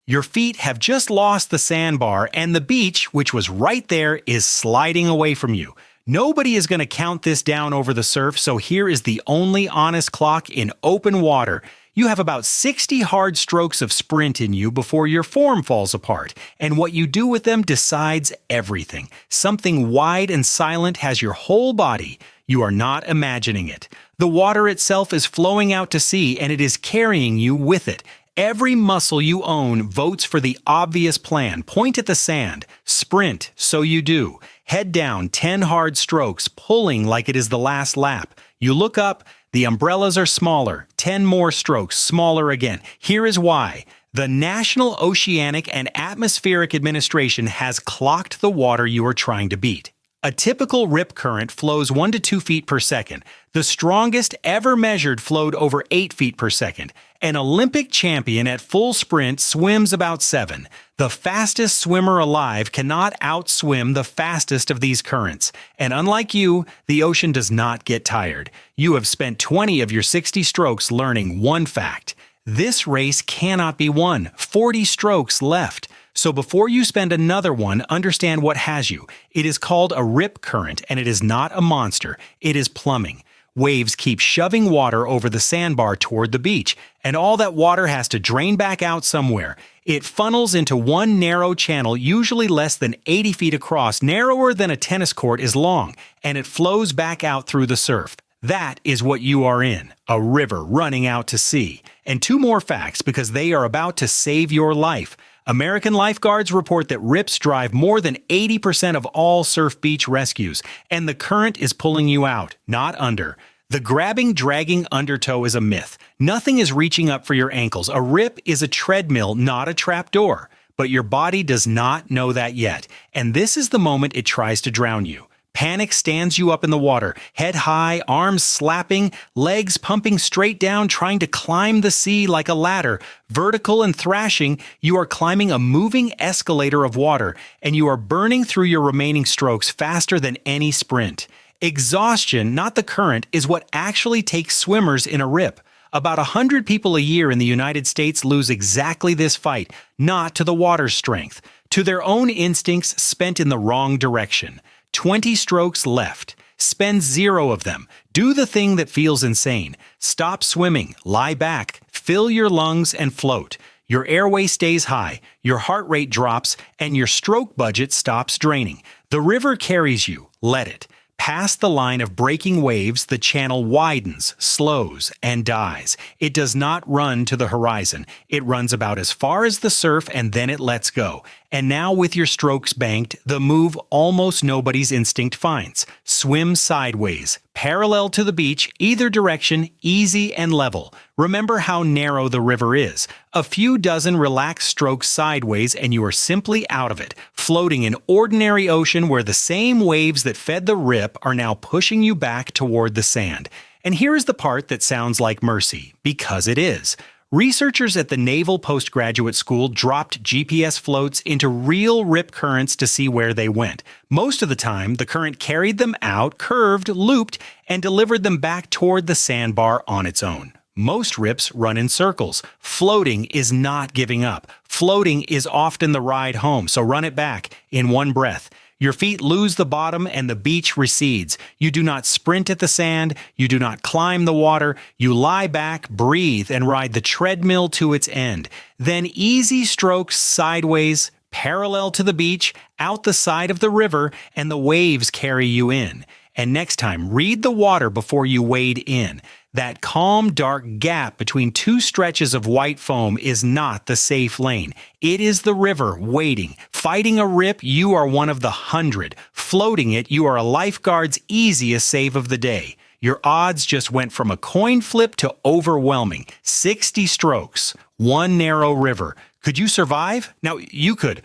Your feet have just lost the sandbar, and the beach, which was right there, is sliding away from you. Nobody is going to count this down over the surf, so here is the only honest clock in open water. You have about 60 hard strokes of sprint in you before your form falls apart, and what you do with them decides everything. Something wide and silent has your whole body. You are not imagining it. The water itself is flowing out to sea, and it is carrying you with it. Every muscle you own votes for the obvious plan. Point at the sand. Sprint, so you do. Head down 10 hard strokes, pulling like it is the last lap. You look up, the umbrellas are smaller. 10 more strokes, smaller again. Here is why. The National Oceanic and Atmospheric Administration has clocked the water you are trying to beat. A typical rip current flows 1 to 2 feet per second. The strongest ever measured flowed over 8 feet per second. An Olympic champion at full sprint swims about 7. The fastest swimmer alive cannot outswim the fastest of these currents. And unlike you, the ocean does not get tired. You have spent 20 of your 60 strokes learning one fact. This race cannot be won. 40 strokes left. So before you spend another one, understand what has you. It is called a rip current, and it is not a monster. It is plumbing. Waves keep shoving water over the sandbar toward the beach, and all that water has to drain back out somewhere. It funnels into one narrow channel, usually less than 80 feet across, narrower than a tennis court is long, and it flows back out through the surf. That is what you are in, a river running out to sea. And 2 more facts, because they are about to save your life. American lifeguards report that rips drive more than 80% of all surf beach rescues, and the current is pulling you out, not under. The grabbing, dragging undertow is a myth. Nothing is reaching up for your ankles. A rip is a treadmill, not a trapdoor. But your body does not know that yet, and this is the moment it tries to drown you. Panic stands you up in the water, head high, arms slapping, legs pumping straight down, trying to climb the sea like a ladder. Vertical and thrashing, you are climbing a moving escalator of water, and you are burning through your remaining strokes faster than any sprint. Exhaustion, not the current, is what actually takes swimmers in a rip. About 100 people a year in the United States lose exactly this fight, not to the water's strength, to their own instincts spent in the wrong direction. 20 strokes left. Spend 0 of them. Do the thing that feels insane. Stop swimming, lie back, fill your lungs and float. Your airway stays high, your heart rate drops, and your stroke budget stops draining. The river carries you. Let it. Past the line of breaking waves, the channel widens, slows, and dies. It does not run to the horizon. It runs about as far as the surf, and then it lets go. And now with your strokes banked, the move almost nobody's instinct finds. Swim sideways, parallel to the beach, either direction, easy and level. Remember how narrow the river is. A few dozen relaxed strokes sideways and you are simply out of it, floating in ordinary ocean where the same waves that fed the rip are now pushing you back toward the sand. And here is the part that sounds like mercy, because it is. Researchers at the Naval Postgraduate School dropped GPS floats into real rip currents to see where they went. Most of the time, the current carried them out, curved, looped, and delivered them back toward the sandbar on its own. Most rips run in circles. Floating is not giving up. Floating is often the ride home, so run it back in one breath. Your feet lose the bottom and the beach recedes. You do not sprint at the sand. You do not climb the water. You lie back, breathe, and ride the treadmill to its end. Then easy strokes sideways, parallel to the beach, out the side of the river, and the waves carry you in. And next time, read the water before you wade in. That calm, dark gap between 2 stretches of white foam is not the safe lane. It is the river waiting. Fighting a rip, you are one of the 100. Floating it, you are a lifeguard's easiest save of the day. Your odds just went from a coin flip to overwhelming. 60 strokes, one narrow river. Could you survive? Now, you could.